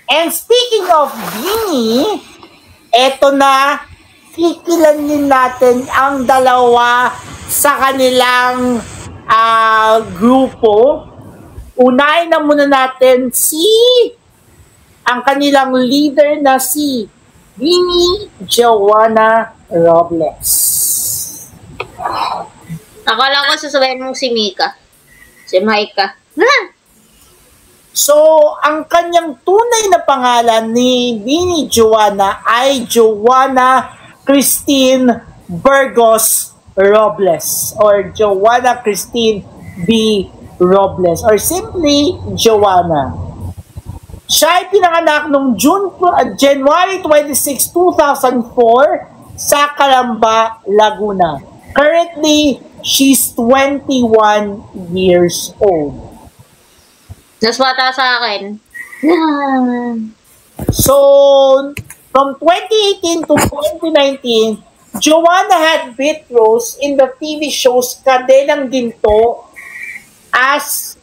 And speaking of Beanie, eto na, kikilanin natin ang dalawa sa kanilang grupo. Unahin na muna natin ang kanilang leader na si Beanie Joanna Robles. Akala ko sasabihin mong si Mika. Si Maika. So, ang kanyang tunay na pangalan ni Beanie Joanna ay Joanna Christine Burgos Robles or Joanna Christine B. Robles or simply Joanna. Siya ay pinanganak noong January 26, 2004 sa Calamba, Laguna. Currently, she's 21 years old. Mas bata sa akin. So, from 2018 to 2019, Joanna had bit roles in the TV shows Kadenang Ginto as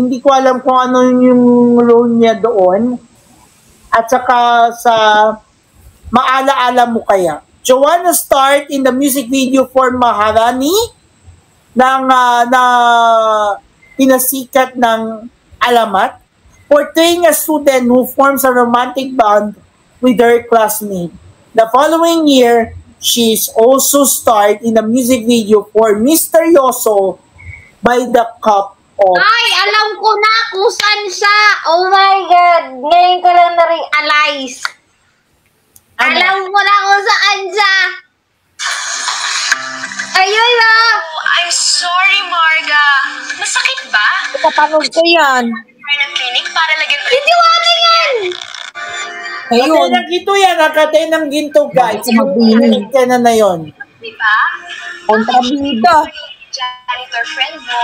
hindi ko alam kung ano yung role niya doon. At saka sa Maalaala Mo Kaya. Joanna starred in the music video for Maharani na pinasikat ng Alamat, portraying a student who forms a romantic bond with her classmate. The following year, she's also starred in the music video for Misteryoso by the Cup of... Ay, alam ko na kung saan siya. Oh my God. Ngayon ko lang na-realize. Ano? Alam ko na kung saan siya. Ayun na. Oh, I'm sorry, Marga. Masakit ba? Kapanood ko yan. Ng clinic para lagyan ko. Hindi wala yan. Ayun. Kadenang Ginto yan, Kadenang Ginto, guys. Bakit Yung na yun. Di ba? Kontrabida. Janitor friend mo.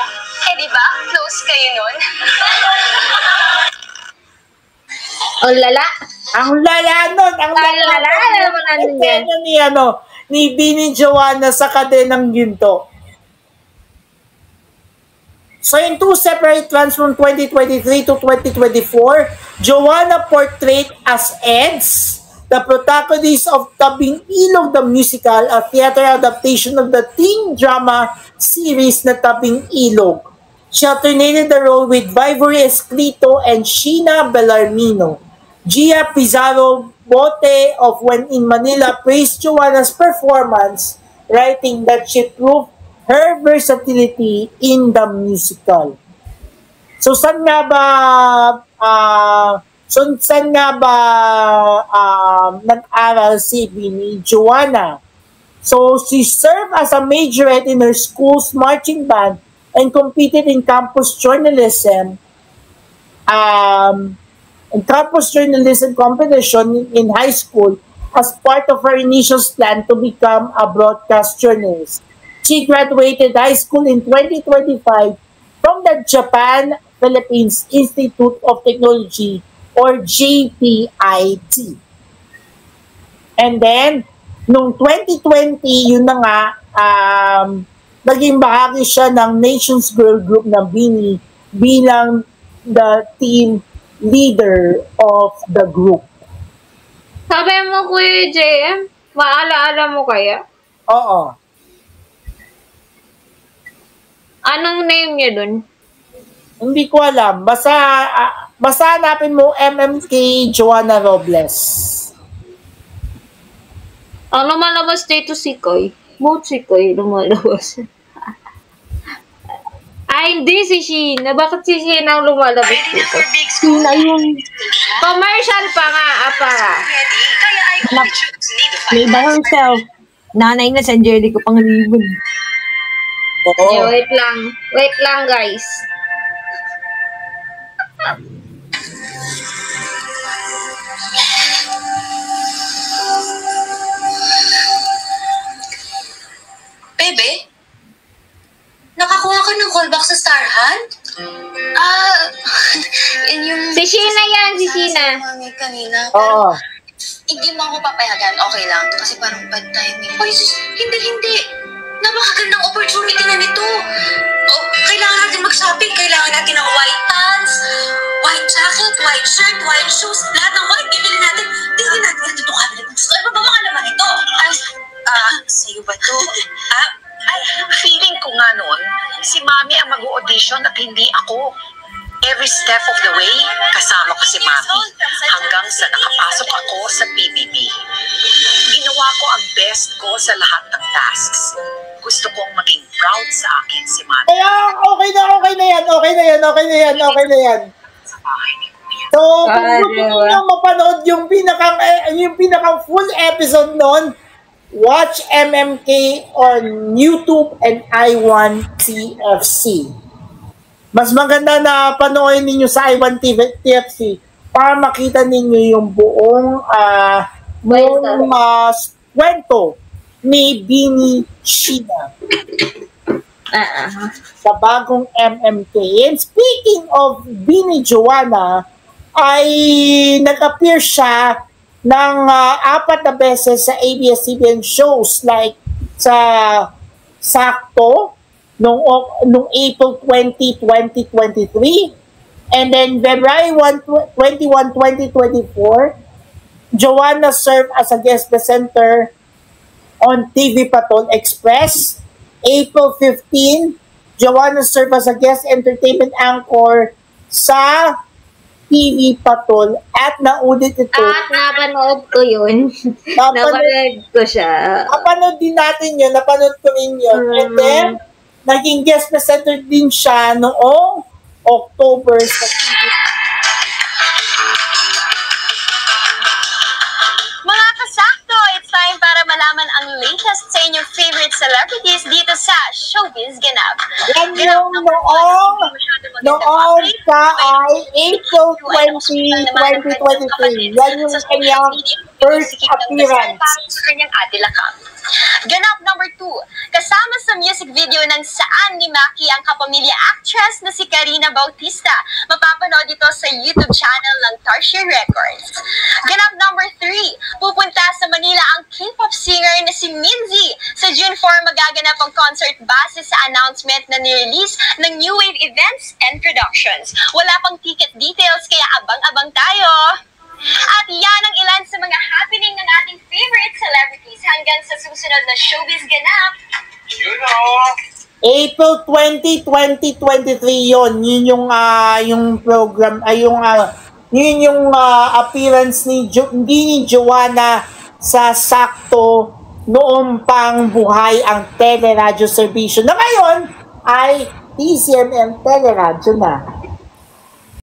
Eh, di ba? Close kayo nun. Ang lala. Ang lala nun. Ang lala. Alam mo na nun yan. Ni Beanie Joanna sa Kadenang Ginto. So in two separate runs from 2023 to 2024, Joanna portrayed as Eds, the protagonist of Tabing Ilog the Musical, a theater adaptation of the teen drama series na Tabing Ilog. She alternated the role with Vivory Escrito and Sheena Bellarmino. Gia Pizarro Bote of When in Manila praised Joanna's performance, writing that she proved her versatility in the musical. So saan nga ba nag-aral si Beanie Joanna? So she served as a majorette in her school's marching band and competed in campus journalism competition in high school as part of her initial plan to become a broadcast journalist. She graduated high school in 2025 from the Japan Philippines Institute of Technology or JPIT. And then, noong 2020, yun na nga, naging bahagi siya ng Nations Girl Group na Beanie bilang the team leader of the group. Sabi mo, Kuya JM, maalaala mo kaya? Oo. Anong name niya dun? Hindi ko alam. Basta hanapin mo MMK Joanna Robles. Ang lumalabas dito si Koy. Both si Koy lumalabas. Ay, hindi si Sheena. Bakit si Sheena ang lumalabas dito? Sina yun. Commercial pa nga, para. Kaya I Anak, choose need to play by herself. Nanay na si Angelico Panganiban. Oo. Yeah, wait lang. Wait lang, guys. Bebe? Nakakuha ka ng callback sa Star Hunt? Yun yung... Si Sheena yan, si Sheena. Mami kanina. Oo. Hindi mo ako papayagan. Okay lang. Kasi parang bad timing. Ay, hindi. Napakagandang opportunity na nito. Oh, kailangan natin mag-shopping. Kailangan natin ng white pants, white jacket, white shirt, white shoes, lahat ng white, bibili natin. Tingnan natin yan dito cabinet. Gusto ano ba mga laman ito? Sa'yo ba to? Feeling ko nga nun, si Mami ang mag-audition at hindi ako. Every step of the way, kasama ko si Mami hanggang sa nakapasok ako sa PBB. Ginawa ko ang best ko sa lahat ng tasks. Gusto kong maging proud sa akin si Mami. Kaya, okay na yan. Sa bahay ni Kuya. So, kung gusto niyo mapanood yung pinakang full episode nun, watch MMK on YouTube and I1TFC. Mas maganda na panoorin ninyo sa I1TFC para makita ninyo yung buong kwento ni Bini Sheena sa bagong MMK. And speaking of Bini Joanna, ay nag-appear siya ng 4 na beses sa ABS-CBN shows like sa Sakto noong April 20, 2023, and then February 21, 2024, Joanna served as a guest presenter on TV Patol Express. April 15, Joanna served as a guest entertainment anchor sa TV Patol at naudit ito. Napanood ko yun. Napanood ko siya. Napanood din natin yun. Napanood ko rin yun. And then, naging guest presenter din siya noong October sa TV. Mga kasakto, it's time para malaman ang latest sa inyong favorite celebrities dito sa Showbiz Ganap. Yan yung noong sa ay April 20, 2023. Yan yung kanyang first appearance. Sa kanyang ate Lakam. Ganap number 2, kasama sa music video ng Saan ni Maki ang kapamilya actress na si Karina Bautista. Mapapanood ito sa YouTube channel ng Tarsier Records. Ganap number 3, pupunta sa Manila ang K-pop singer na si Minzy. Sa June 4, magaganap ang concert base sa announcement na nirelease ng New Wave Events and Productions. Wala pang ticket details kaya abang-abang tayo! At yan ang ilan sa mga happening ng ating favorite celebrities hanggang sa susunod na Showbiz Ganap. April 20, 2023 yon. Yun yung program ay yun yung appearance ni Joanna sa Sakto noong pang buhay ang teleradyo serbisyo na ngayon ay TCMM teleradyo na.